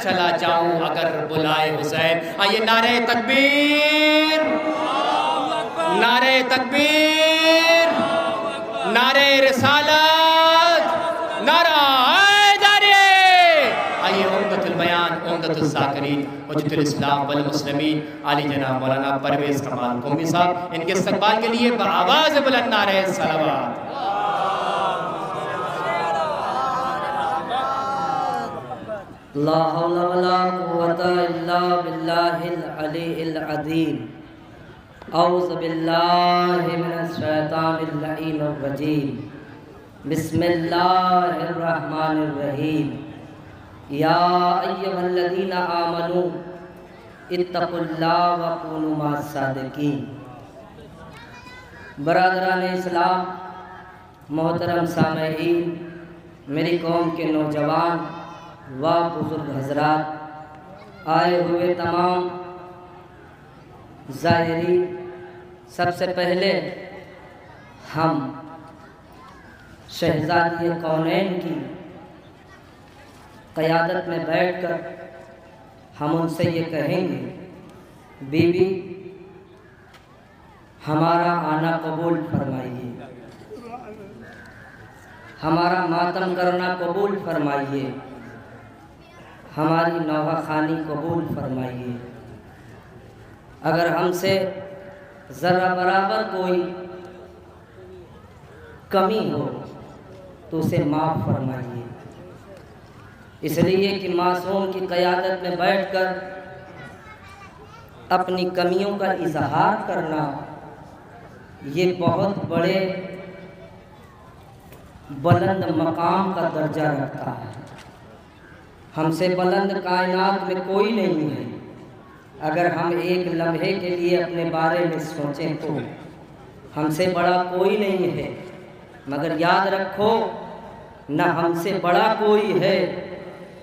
چلا جاؤں اگر بلائے حسین۔ آئیے نعرہ تکبیر، نعرہ تکبیر، نعرہ رسالت، نعرہ حیدری۔ آئیے عمدۃ البیان، عمدۃ الذاکرین، حجۃ الاسلام والمسلمین علی جناب مولانا پرویز کمال قومی صاحب، ان کے استقبال کے لیے بآواز بلند نعرہ صلوات۔ لا حول ولا قوة الا باللہ العلی العظیم۔ اعوذ باللہ من الشیطان اللعین الرجیم۔ بسم اللہ الرحمن الرحیم۔ یا ایھا الذین آمنوا اتقوا اللہ وکونوا مع الصادقین۔ برادران اسلام، محترم سامعین، میری قوم کے نوجوان و بزرگ حضرات، آئے ہوئے تمام زائرین، سب سے پہلے ہم شہزادی کونین کی قیادت میں بیٹھ کر ہم ان سے یہ کہیں گے، بی بی ہمارا آنا قبول فرمائیے، ہمارا ماتم کرنا قبول فرمائیے، ہماری نوحہ خوانی قبول فرمائیے۔ اگر ہم سے ذرہ برابر کوئی کمی ہو تو اسے معاف فرمائیے، اس لیے کہ معصوم کی قیادت میں بیٹھ کر اپنی کمیوں کا اظہار کرنا یہ بہت بڑے بلند مقام کا درجہ رکھتا ہے۔ ہم سے بلند کائنات میں کوئی نہیں ہے۔ اگر ہم ایک لمحے کے لیے اپنے بارے میں سوچیں تو ہم سے بڑا کوئی نہیں ہے، مگر یاد رکھو نہ ہم سے بڑا کوئی ہے،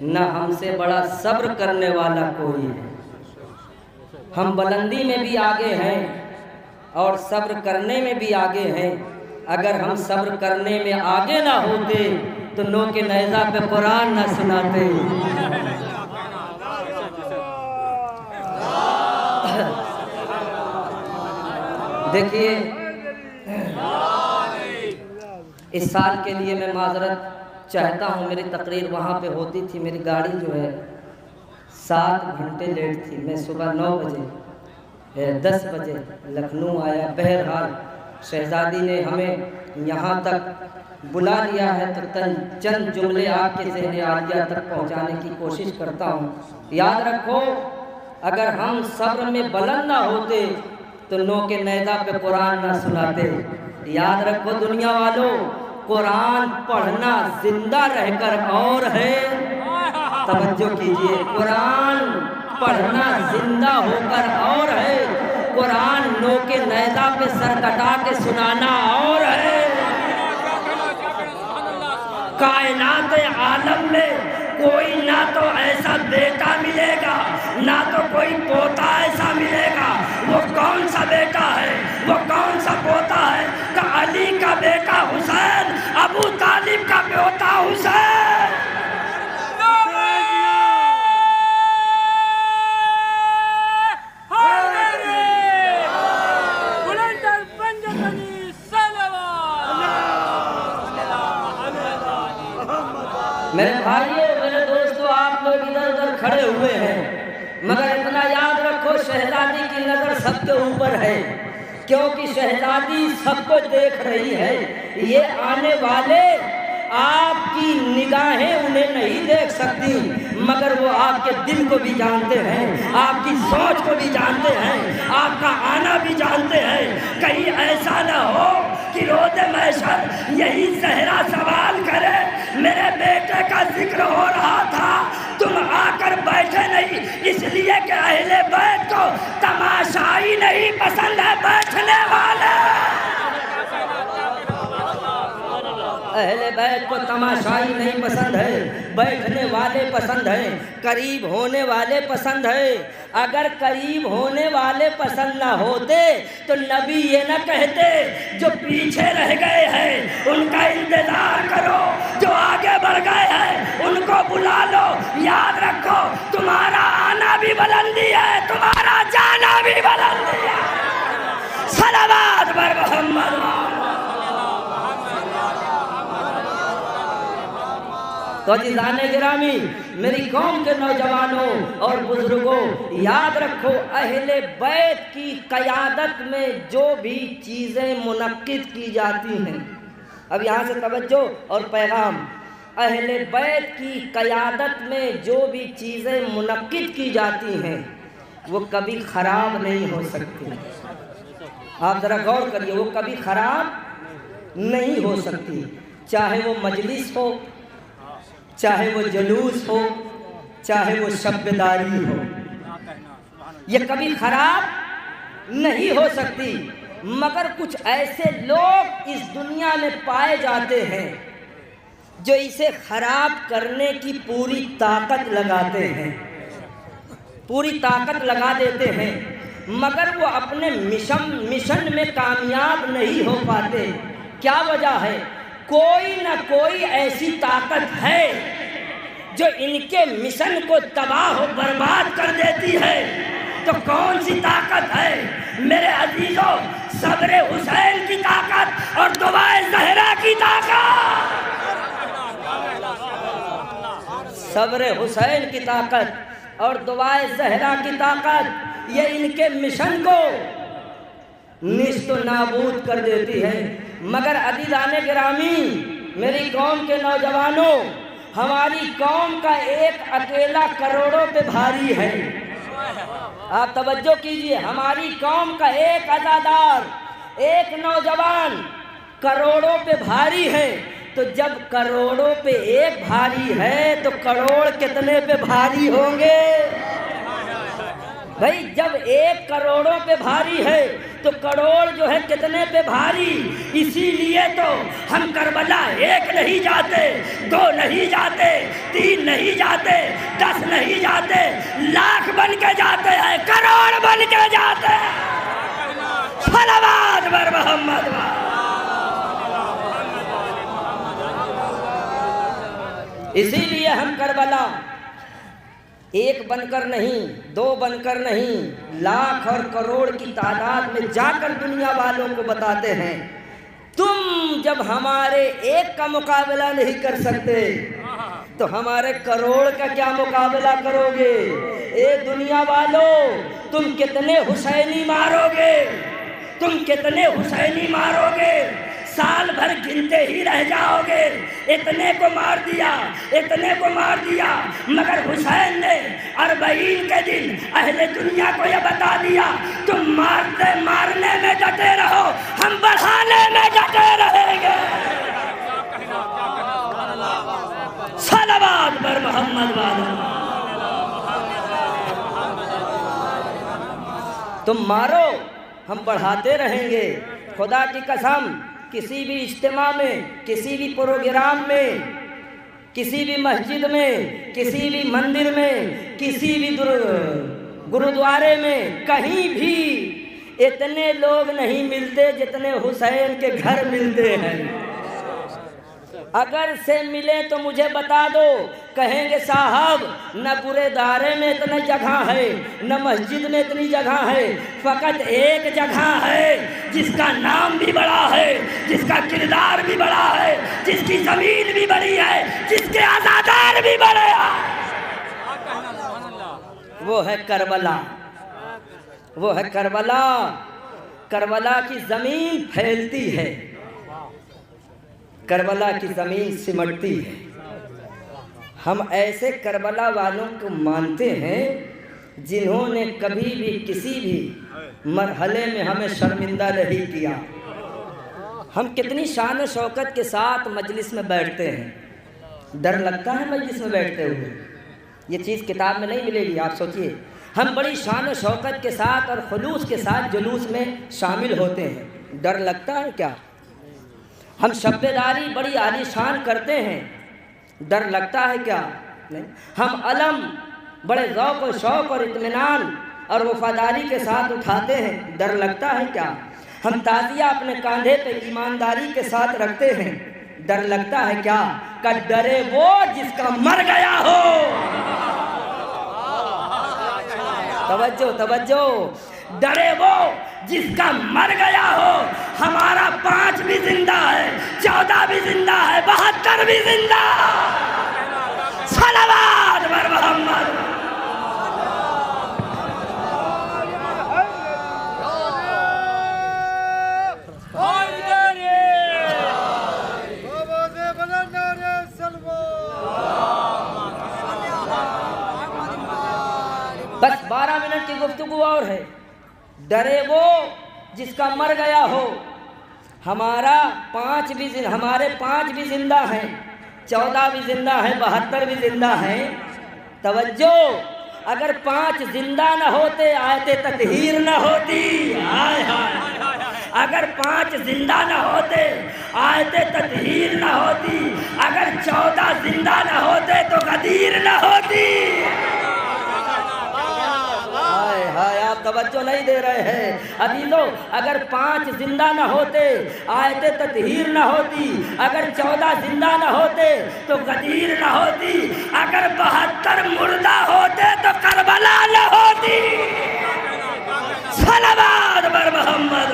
نہ ہم سے بڑا صبر کرنے والا کوئی ہے۔ ہم بلندی میں بھی آگے ہیں اور صبر کرنے میں بھی آگے ہیں۔ اگر ہم صبر کرنے میں آگے نہ ہوتے تو نوک نیزہ پہ قرآن نہ سناتے۔ دیکھیے، اس سال کے لیے میں معذرت چاہتا ہوں، میری تقریر وہاں پہ ہوتی تھی، میری گاڑی جو ہے 7 گھنٹے لیٹ تھی۔ میں صبح 9 بجے 10 بجے لکھنؤ آیا۔ بہرحال شہزادی نے ہمیں یہاں تک بلا لیا ہے تو چند جملے آپ کے ذہن عالیہ تک پہنچانے کی کوشش کرتا ہوں۔ یاد رکھو، اگر ہم صبر میں بلند نہ ہوتے تو نوک نیزہ پہ قرآن نہ سناتے۔ یاد رکھو دنیا والوں، قرآن پڑھنا زندہ رہ کر اور ہے، توجہ کیجئے، قرآن پڑھنا زندہ ہو کر اور ہے، قرآن نوک نیزہ پہ سر کٹا کے سنانا اور ہے۔ کائنات عالم میں کوئی نہ تو ایسا بیٹا ملے گا، نہ تو کوئی پوتا ایسا ملے گا۔ وہ کون سا بیٹا ہے، وہ کون سا پوتا ہے کہ علی کا بیٹا حسین، ابو طالب کا پوتا حسین۔ میرے بھائیو، میرے دوستو، آپ لوگ ادھر ادھر کھڑے ہوئے ہیں، مگر اتنا یاد رکھو شہزادی کی نظر سب کے اوپر ہے، کیونکہ شہزادی سب کو دیکھ رہی ہے۔ یہ آنے والے آپ کی نگاہیں انہیں نہیں دیکھ سکتی، مگر وہ آپ کے دل کو بھی جانتے ہیں، آپ کی سوچ کو بھی جانتے ہیں، آپ کا آنا بھی جانتے ہیں۔ کہیں ایسا نہ ہو کہ روز محشر یہی زہرا سوال کرے، میرے بیٹے کا ذکر ہو رہا تھا، تم آ کر بیٹھے نہیں، اس لیے کہ اہل بیت کو تماشائی نہیں پسند ہے، بیٹھنے والے۔ اہل بیت کو تماشائی نہیں پسند ہے، بیٹھنے والے پسند ہیں، قریب ہونے والے پسند ہیں۔ اگر قریب ہونے والے پسند نہ ہوتے تو نبی یہ نہ کہتے جو پیچھے رہ گئے ہیں ان کا انتظار کرو، جو آگے بڑھ گئے ہیں ان کو بلا لو۔ یاد رکھو، تم بھی بلند دیا صلوات بر محمد. تو عزیزان گرامی، میری قوم کے نوجوانوں اور بزرگوں، یاد رکھو اہل بیت کی قیادت میں جو بھی چیزیں منعقد کی جاتی ہیں، اب یہاں سے توجہ اور پیغام، اہل بیت کی قیادت میں جو بھی چیزیں منعقد کی جاتی ہیں وہ کبھی خراب نہیں ہو سکتی. آپ ذرا غور کریے، وہ کبھی خراب نہیں ہو سکتی، چاہے وہ مجلس ہو، چاہے وہ جلوس ہو، چاہے وہ شب داری ہو، یہ کبھی خراب نہیں ہو سکتی. مگر کچھ ایسے لوگ اس دنیا میں پائے جاتے ہیں جو اسے خراب کرنے کی پوری طاقت لگاتے ہیں، پوری طاقت لگا دیتے ہیں، مگر وہ اپنے مشن میں کامیاب نہیں ہو پاتے. کیا وجہ ہے؟ کوئی نہ کوئی ایسی طاقت ہے جو ان کے مشن کو تباہ و برباد کر دیتی ہے. تو کون سی طاقت ہے میرے عزیزوں؟ صبر حسین کی طاقت اور دعائے زہرا کی طاقت. صبر حسین کی طاقت اور دعائے زہرا کی طاقت یہ ان کے مشن کو نیست و نابود کر دیتی ہے. مگر عزیزان گرامی، میری قوم کے نوجوانوں، ہماری قوم کا ایک اکیلا کروڑوں پہ بھاری ہے. آپ توجہ کیجئے، ہماری قوم کا ایک عزادار، ایک نوجوان کروڑوں پہ بھاری ہے. تو جب کروڑوں پہ ایک بھاری ہے تو کروڑ کتنے پہ بھاری ہوں گے؟ بھائی جب ایک کروڑوں پہ بھاری ہے تو کروڑ جو ہے کتنے پہ بھاری. اسی لیے تو ہم کربلا 1 نہیں جاتے، 2 نہیں جاتے، 3 نہیں جاتے، 10 نہیں جاتے، لاکھ بن کے جاتے ہیں، کروڑ بن کے جاتے ہیں. صلوات بر محمد. اسی لیے ہم کربلا 1 بن کر نہیں، 2 بن کر نہیں، لاکھ اور کروڑ کی تعداد میں جا کر دنیا والوں کو بتاتے ہیں تم جب ہمارے 1 کا مقابلہ نہیں کر سکتے تو ہمارے کروڑ کا کیا مقابلہ کرو گے؟ اے دنیا والوں، تم کتنے حسینی مارو گے؟ تم کتنے حسینی مارو گے؟ سال بھر گنتے ہی رہ جاؤ گے. اتنے کو مار دیا، اتنے کو مار دیا. مگر حسین نے 40 کے دن اہل دنیا کو یہ بتا دیا تم مارنے میں ڈٹے رہو، ہم بڑھانے میں ڈٹے رہیں گے. صلوات بر محمد والا. تم مارو، ہم بڑھاتے رہیں گے. خدا کی قسم، کسی بھی اجتماع میں، کسی بھی پروگرام میں، کسی بھی مسجد میں، کسی بھی مندر میں، کسی بھی گرودوارے میں، کہیں بھی اتنے لوگ نہیں ملتے جتنے حسین کے گھر ملتے ہیں. اگر سے ملے تو مجھے بتا دو. کہیں گے صاحب نہ پورے دارے میں اتنا جگہ ہے، نہ مسجد میں اتنی جگہ ہے، فقط ایک جگہ ہے جس کا نام بھی بڑا ہے، جس کا کردار بھی بڑا ہے، جس کی زمین بھی بڑی ہے، جس کے عزادار بھی بڑے ہیں. وہ ہے کربلا. وہ ہے کربلا. کربلا کی زمین پھیلتی ہے، کربلا کی زمین سمٹتی ہے. ہم ایسے کربلا والوں کو مانتے ہیں جنہوں نے کبھی بھی کسی بھی مرحلے میں ہمیں شرمندہ نہیں کیا. ہم کتنی شان و شوکت کے ساتھ مجلس میں بیٹھتے ہیں. ڈر لگتا ہے مجلس میں بیٹھتے ہوئے؟ یہ چیز کتاب میں نہیں ملے گی. آپ سوچئے، ہم بڑی شان و شوکت کے ساتھ اور خلوص کے ساتھ جلوس میں شامل ہوتے ہیں. ڈر لگتا ہے کیا؟ ہم شب داری بڑی عالی شان کرتے ہیں. ڈر لگتا ہے کیا؟ نہیں. ہم علم بڑے ذوق و شوق اور اطمینان اور وفاداری کے ساتھ اٹھاتے ہیں. ڈر لگتا ہے کیا؟ ہم تعزیہ اپنے کاندھے پہ ایمانداری کے ساتھ رکھتے ہیں. ڈر لگتا ہے کیا؟ کہ ڈرے وہ جس کا مر گیا ہو. توجہ توجہ. ڈرے وہ جس کا مر گیا ہو، ہمارا 5 بھی زندہ ہے، 14 بھی زندہ ہے، 72 بھی زندہ ہے۔ صلوات بر محمد۔ بس 12 منٹ کی گفتگو اور ہے۔ ڈرے وہ جس کا مر گیا ہو، ہمارے 5 بھی زندہ ہیں، 14 بھی زندہ ہیں، 72 بھی زندہ ہیں۔ توجہ، اگر 5 زندہ نہ ہوتے آیت تطہیر نہ ہوتی، اگر 5 زندہ نہ ہوتے آیت تطہیر نہ ہوتی، اگر 14 زندہ نہ ہوتے تو غدیر نہ ہوتی۔ آپ توجہ نہیں دے رہے ہیں عزیزو، اگر 5 زندہ نہ ہوتے آیت تطہیر نہ ہوتی، اگر 14 زندہ نہ ہوتے تو غدیر نہ ہوتی، اگر 72 مردہ ہوتے تو کربلا نہ ہوتی۔ صلوات بر محمد۔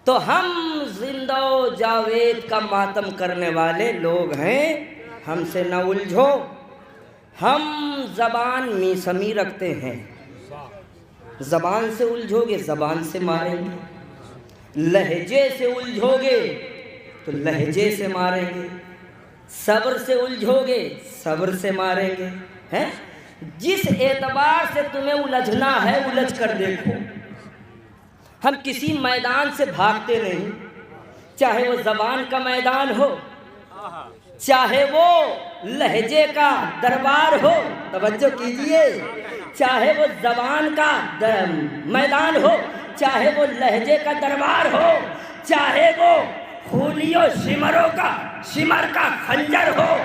تو ہم زندہ و جاوید کا ماتم کرنے والے لوگ ہیں، ہم سے نہ الجھو۔ ہم زبان میسمی رکھتے ہیں، زبان سے الجھو گے زبان سے ماریں گے، لہجے سے الجھو گے تو لہجے سے ماریں گے، صبر سے الجھو گے صبر سے ماریں گے۔ جس اعتبار سے تمہیں الجھنا ہے الجھ کر دیکھو۔ ہم کسی میدان سے بھاگتے نہیں، چاہے وہ زبان کا میدان ہو، چاہے وہ لہجے کا دربار ہو، توجہ کیجئے، چاہے وہ زبان کا میدان ہو، چاہے وہ لہجے کا دربار ہو، چاہے وہ خونی و شمر کا خنجر ہو،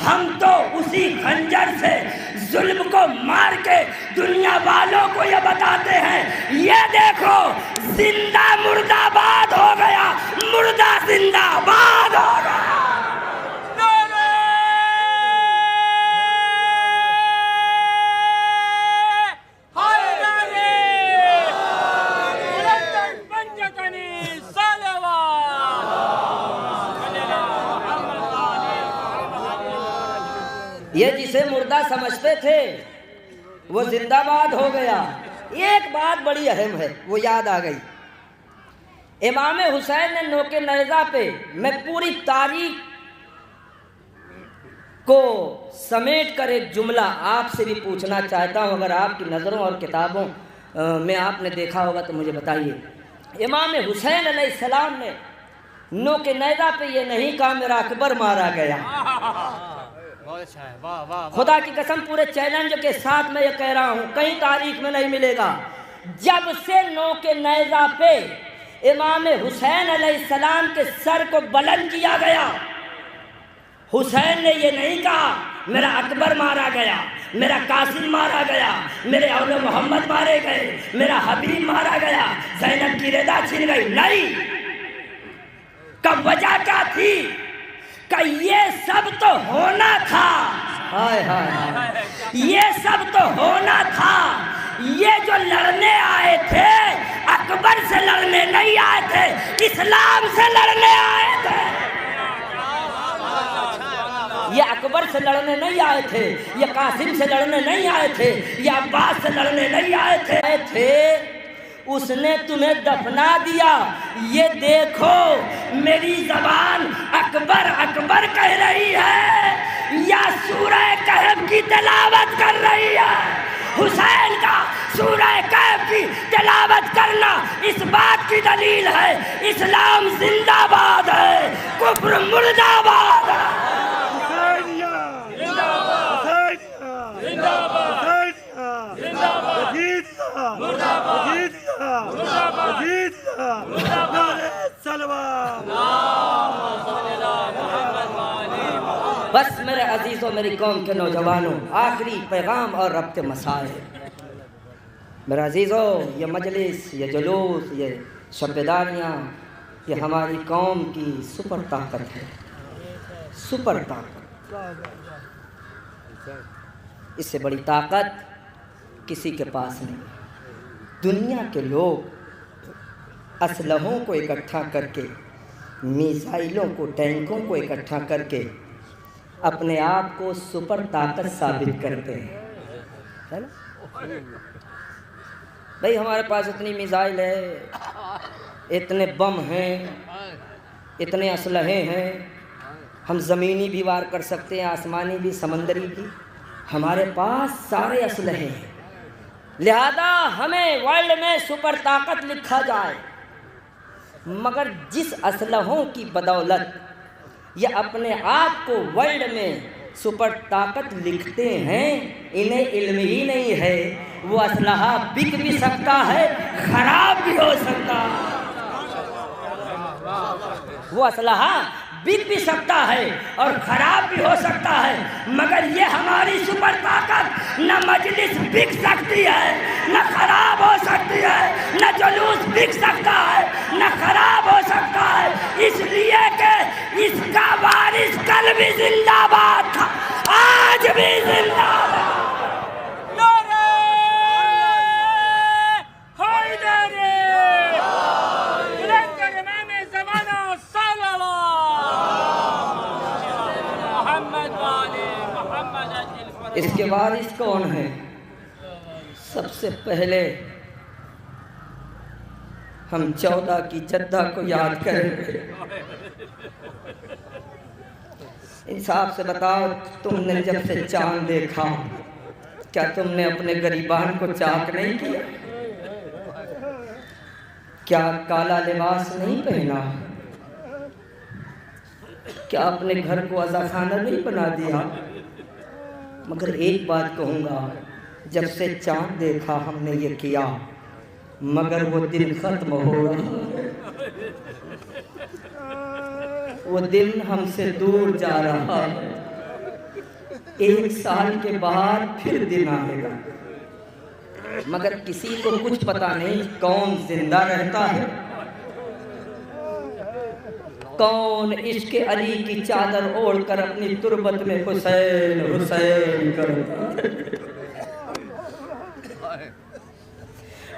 ہم تو اسی خنجر سے ظلم کو مار کے دنیا والوں کو یہ بتاتے ہیں، یہ دیکھو زندہ مردہ باد ہو گیا، مردہ زندہ باد ہو گیا۔ یہ جسے مردہ سمجھتے تھے وہ زندہ باد ہو گیا۔ ایک بات بڑی اہم ہے، وہ یاد آ گئی۔ امام حسین نے نوک نیزہ پہ، میں پوری تاریخ کو سمیٹ کر ایک جملہ آپ سے بھی پوچھنا چاہتا ہوں، اگر آپ کی نظروں اور کتابوں میں آپ نے دیکھا ہوگا تو مجھے بتائیے۔ امام حسین علیہ السلام نے نوک نیزہ پہ یہ نہیں کہا میرا اکبر مارا گیا۔ خدا کی قسم پورے چیلنج کے ساتھ میں یہ کہہ رہا ہوں، کہیں تاریخ میں نہیں ملے گا۔ جب سے نوک نیزہ پہ امام حسین علیہ السلام کے سر کو بلند کیا گیا، حسین نے یہ نہیں کہا میرا اکبر مارا گیا، میرا قاسم مارا گیا، میرے اول محمد مارے گئے، میرا حبیب مارا گیا، زینب کی رضا چھن گئی، نہیں۔ کب وجہ کیا تھی کہ یہ سب تو ہونا تھا، یہ سب تو ہونا تھا۔ یہ جو لڑنے آئے تھے اکبر سے لڑنے نہیں آئے تھے، اسلام سے لڑنے آئے تھے۔ یہ اکبر سے لڑنے نہیں آئے تھے، یہ قاسم سے لڑنے نہیں آئے تھے، یہ عباس سے لڑنے نہیں آئے تھے۔ اس نے تمہیں دفنا دیا۔ یہ دیکھو میری زبان اکبر اکبر کہہ رہی ہے یا سورہ کہف کی تلاوت کر رہی ہے؟ حسین کا سورہ کہف کی تلاوت کرنا اس بات کی دلیل ہے اسلام زندہ باد ہے، کفر مردہ باد ہے۔ بس میرے عزیزوں، میری قوم کے نوجوانوں، آخری پیغام اور ربط مسائل۔ میرے عزیزوں، یہ مجلس، یہ جلوس، یہ شبیداریاں یہ ہماری قوم کی سپر طاقت ہے، سپر طاقت۔ اس سے بڑی طاقت کسی کے پاس نہیں۔ دنیا کے لوگ اسلحوں کو اکٹھا کر کے، میزائلوں کو، ٹینکوں کو اکٹھا کر کے اپنے آپ کو سپر طاقت ثابت کرتے ہیں، ہے نا؟ بھئی ہمارے پاس اتنی میزائل ہے، اتنے بم ہیں، اتنے اسلحے ہیں، ہم زمینی بھی وار کر سکتے ہیں، آسمانی بھی، سمندری بھی، ہمارے پاس سارے اسلحے ہیں، لہذا ہمیں ورلڈ میں سپر طاقت لکھا جائے۔ مگر جس اسلحوں کی بدولت یہ اپنے آپ کو ورلڈ میں سپر طاقت لکھتے ہیں، انہیں علم ہی نہیں ہے وہ اسلحہ بک بھی سکتا ہے، خراب بھی ہو سکتا ہے۔ وہ اسلحہ بک بھی سکتا ہے اور خراب بھی ہو سکتا ہے، مگر یہ ہماری سپر طاقت نہ مجلس بک سکتی ہے، نہ خراب ہو سکتی ہے، نہ جلوس بک سکتا ہے، نہ خراب ہو سکتا ہے، اس لیے کہ اس کا وارث کل بھی زندہ باد تھا، آج بھی زندہ باد۔ اس کے وارث کون ہے؟ سب سے پہلے ہم 14 کی جدہ کو یاد کریں گے۔ انصاف سے بتاؤ، تم نے جب سے چاند دیکھا کیا تم نے اپنے گریبان کو چاک نہیں کیا؟ کیا کالا لباس نہیں پہنا؟ کیا اپنے گھر کو عزاخانہ نہیں بنا دیا؟ مگر ایک بات کہوں گا، جب سے چاند دیکھا ہم نے یہ کیا، مگر وہ دن ختم ہو رہا ہے، وہ دن ہم سے دور جا رہا ہے۔ 1 سال کے بعد پھر دن آئے گا، مگر کسی کو کچھ پتا نہیں کون زندہ رہتا ہے، کون عشق علی کی چادر اوڑھ کر اپنی تربت میں حسین حسین کرتا ہے۔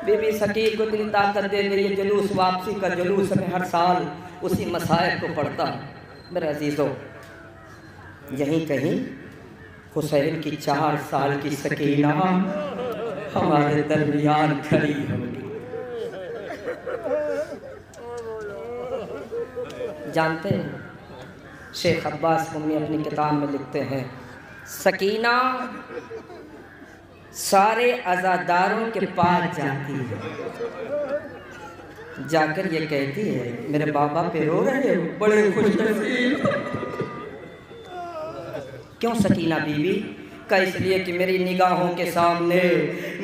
بی بی سکیر کو اتنی طاقت دے گئی، یہ جلوس واپسی کا جلوس میں ہر سال اسی مسائب کو پڑھتا ہے۔ میرے عزیزو، یہیں کہیں حسین کی 4 سال کی سکینہ ہمارے درمیان کھڑی ہوگی۔ جانتے ہیں شیخ عباس قمی اپنی کتاب میں لکھتے ہیں، سکینہ سارے عزاداروں کے پاس جاتی ہے، جا کر یہ کہتی ہے میرے بابا پہ رو رہے ہو، بڑے خوش نصیب۔ کیوں سکینہ بی بی؟ کا اس لیے کہ میری نگاہوں کے سامنے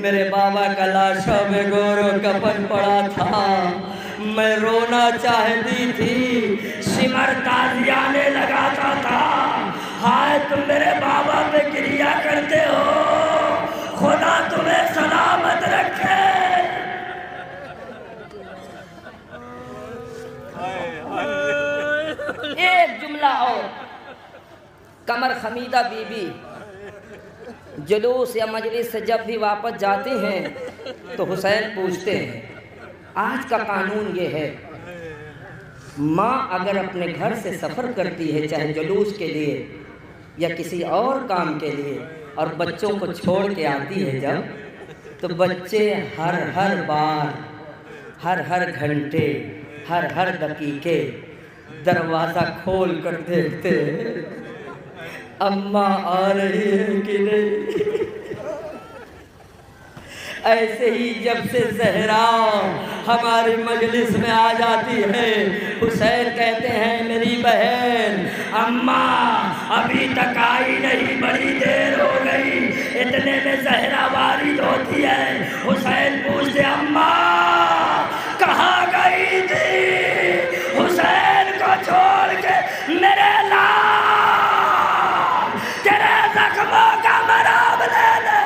میرے بابا کا لاشا میں گور و کفن پڑا تھا، میں رونا چاہتی تھی، سمر تازیانے لگاتا تھا، ہائے تم میرے بابا پہ گریا کرتے ہو، خدا تمہیں سلامت رکھے۔ ایک جملہ اور، قمر حمیدہ بی بی جلوس یا مجلس سے جب بھی واپس جاتے ہیں تو حسین پوچھتے ہیں، آج کا قانون یہ ہے، ماں اگر اپنے گھر سے سفر کرتی ہے چاہے جلوس کے لیے یا کسی اور کام کے لیے اور بچوں کو چھوڑ کے آتی ہے جب، تو بچے ہر بار، ہر گھنٹے، ہر دقیقے دروازہ کھول کر دیکھتے ہیں اماں آ رہی ہے کہ نہیں۔ ایسے ہی جب سے زہرا ہماری مجلس میں آ جاتی ہے، حسین کہتے ہیں میری بہن اماں ابھی تک آئی نہیں، بڑی دیر ہو گئی، اتنے میں زہرا وارد ہوتی ہے، حسین پوچھتے اماں کہاں گئی تھی؟ حسین کو چھوڑ کے میرے لال تیرے زخموں کا مرہم لے لے۔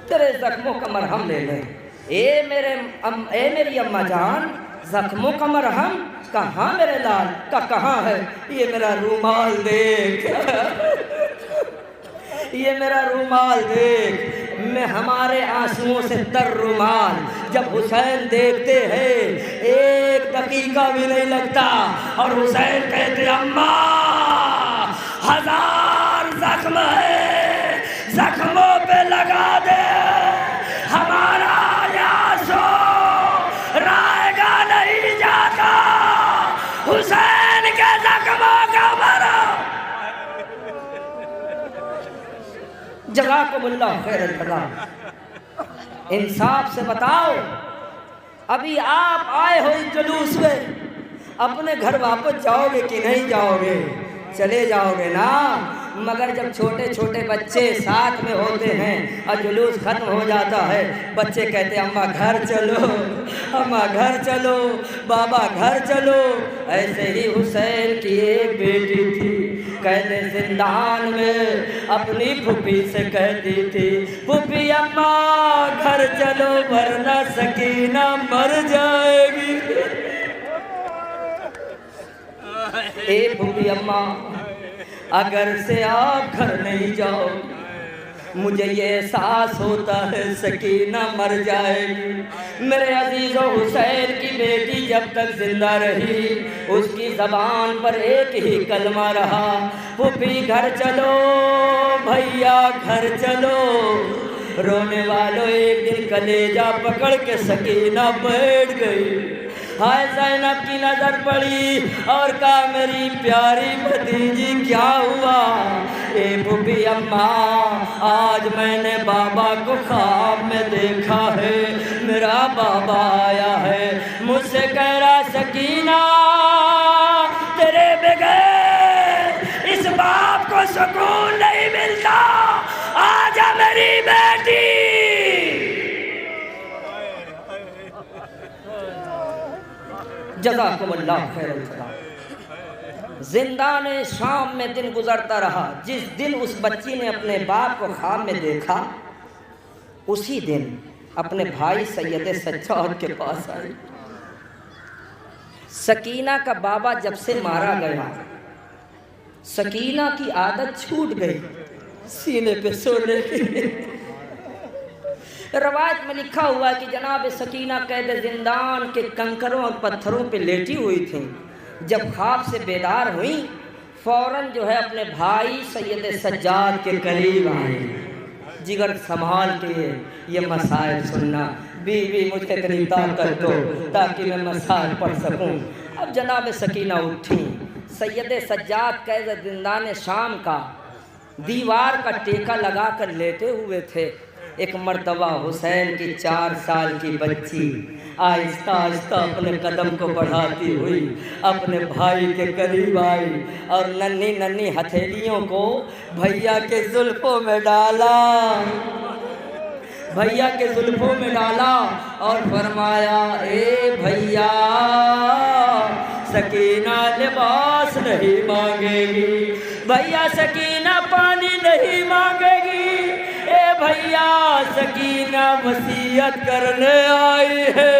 تیرے زخموں کا مرہم لے لیں۔ اے میری اماں جان، زخموں کا مرہم کہاں میرے لال کا کہاں ہے؟ یہ میرا رومال دیکھ، یہ میرا رومال دیکھ، میں ہمارے آنسوؤں سے تر رومال جب حسین دیکھتے ہیں ایک دقیقہ بھی نہیں لگتا، اور حسین کہتے اماں 1000 زخم ہے، زخموں پہ لگا دے، ہمارا یاسو رائے گا نہیں جاتا، حسین کے زخموں کا مرہم۔ جزاکم اللہ خیر الجزا۔ انصاف سے بتاؤ، ابھی آپ آئے ہو اس جلوس میں، اپنے گھر واپس جاؤ گے کہ نہیں جاؤ گے؟ چلے جاؤ گے نا، مگر جب چھوٹے چھوٹے بچے ساتھ میں ہوتے ہیں اور جلوس ختم ہو جاتا ہے، بچے کہتے ہیں اماں گھر چلو، اماں گھر چلو، بابا گھر چلو۔ ایسے ہی حسین کی ایک بیٹی تھی، قید زندان میں اپنی پھوپھی سے کہتی تھی پھوپھی اماں گھر چلو ورنہ سکینہ مر جائے گی۔ اے پھوپھی اماں اگر سے آپ گھر نہیں جاؤ، مجھے یہ احساس ہوتا ہے سکینہ مر جائے گی۔ میرے عزیز و حسین کی بیٹی جب تک زندہ رہی، اس کی زبان پر ایک ہی کلمہ رہا، پھوپھی گھر چلو، بھیا گھر چلو۔ رونے والوں ایک دن کلیجہ پکڑ کے سکینہ بیٹھ گئی۔ ہائے زینب کی نظر پڑی اور کہا میری پیاری بھتیجی کیا ہوا؟ اے پھوپھی اماں آج میں نے بابا کو خواب میں دیکھا ہے، میرا بابا آیا ہے، مجھ سے کہہ رہا سکینہ تیرے بغیر اس باپ کو سکون نہیں ملتا، آجا میری بیٹی۔ جزاکم اللہ خیر الجزا۔ زندان شام میں دن گزرتا رہا، جس دن اس بچی نے اپنے باپ کو خواب میں دیکھا، اسی دن اپنے بھائی سید سجاد کے پاس آئی۔ سکینہ کا بابا جب سے مارا گیا، سکینہ کی عادت چھوٹ گئی سینے پہ سونے کی۔ روایت میں لکھا ہوا کہ جناب سکینہ قید زندان کے کنکروں اور پتھروں پہ لیٹی ہوئی تھیں، جب خواب سے بیدار ہوئیں فوراً جو ہے اپنے بھائی سید سجاد کے قریب آئیں، جگر سنبھال کے یہ مسائل سننا، بیوی مجھے اتنی طاقت دو تاکہ میں مسائل پڑھ سکوں۔ اب جناب سکینہ اٹھیں، سید سجاد قید زندان شام کا دیوار کا ٹیکا لگا کر لیٹے ہوئے تھے۔ ایک مرتبہ حسین کی 4 سال کی بچی آہستہ آہستہ اپنے قدم کو بڑھاتی ہوئی اپنے بھائی کے قریب آئی اور ننھی ننھی ہتھیلیوں کو بھیا کے زلفوں میں ڈالا، بھیا کے زلفوں میں ڈالا اور فرمایا اے بھیا سکینہ لباس نہیں مانگے گی، بھیا سکینہ پانی نہیں مانگے گی، اے بھیا سکینہ وصیت کرنے آئی ہے،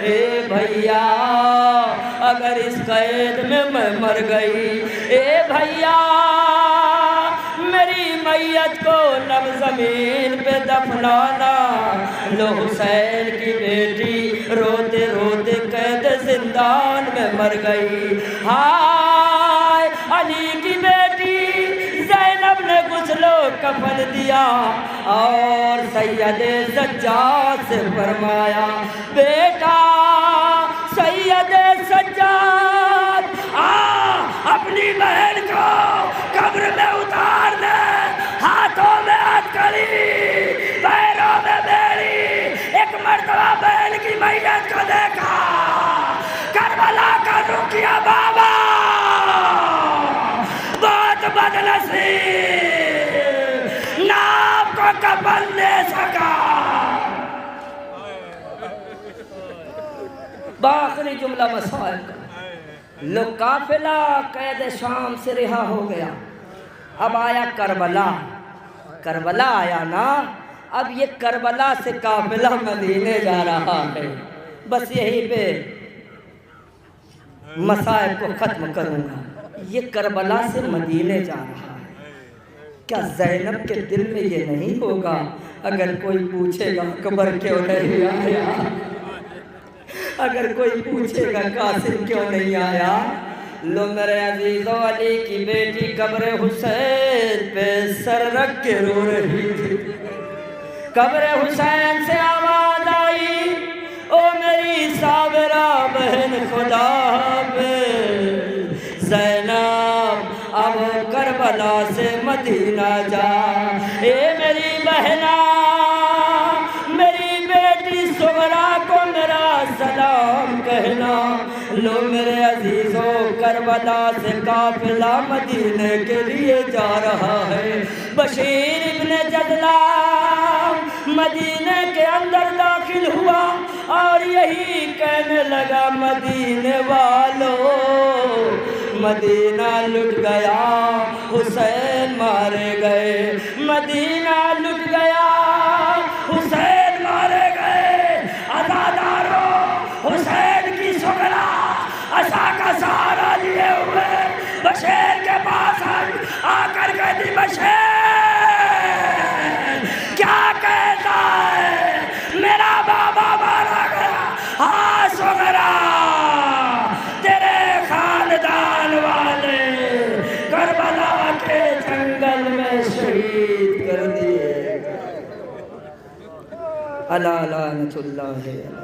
اے بھیا اگر اس قید میں مر گئی، اے بھیا میری میت کو لب زمین پہ دفنانا۔ لو حسین کی بیٹی روتے روتے قید زندان میں مر گئی۔ ہائے علی کی بیٹی زینب نے غسل و کفن دیا اور سید سجاد سے فرمایا بیٹا سید سجاد اپنی بہن کو قبر میں اتار دے، ہاتھوں میں ہتھکڑی پیروں میں بیڑی۔ ایک مرتبہ بہن کی میت کو دیکھا، کربلا کا رخ کیا بابا، بہت بدنصیب نام کو کفن دے سکا۔ باخری جملہ مسائل، لو قافلہ قید شام سے رہا ہو گیا، اب آیا کربلا۔ کربلا آیا نا، اب یہ کربلا سے قافلہ مدینے جا رہا ہے، بس یہی پہ مصائب کو ختم کروں گا۔ یہ کربلا سے مدینے جا رہا ہے، کیا زینب کے دل میں یہ نہیں ہوگا اگر کوئی پوچھے گا قبر کیوں نہیں آیا، اگر کوئی پوچھے گا قاسم کیوں نہیں آیا؟ لو میرے عزیزو، علی کی بیٹی قبر حسین پہ سر رکھ کے رو رہی تھی۔ قبر حسین سے آواز آئی، او میری صابرہ بہن خدا حافظ، زینب اب کربلا سے مدینہ جا۔ اے میری بہنا، میری بیٹی سغرا کو میرا سلام کہنا۔ لو میرے عزیزو، کربلا سے قافلہ مدینے کے لیے جا رہا ہے۔ بشیر ابن جدلہ مدینے کے اندر داخل ہوا اور یہی کہنے لگا، مدینے والوں، مدینہ لٹ گیا، حسین مارے گئے، مدینہ لٹ گیا، حسین مارے گئے۔ عزادارو، حسین کی سغرا عصا کا سہارا لیے ہوئے بشیر کے پاس آ کر کہتی، بشیر کیا کہتا ہے، میرا بابا مارا گیا؟ ہاں سغرا، تیرے خاندان والے کربلا کے جنگل میں شہید کر دیے۔ اللہ لعنت اللہ۔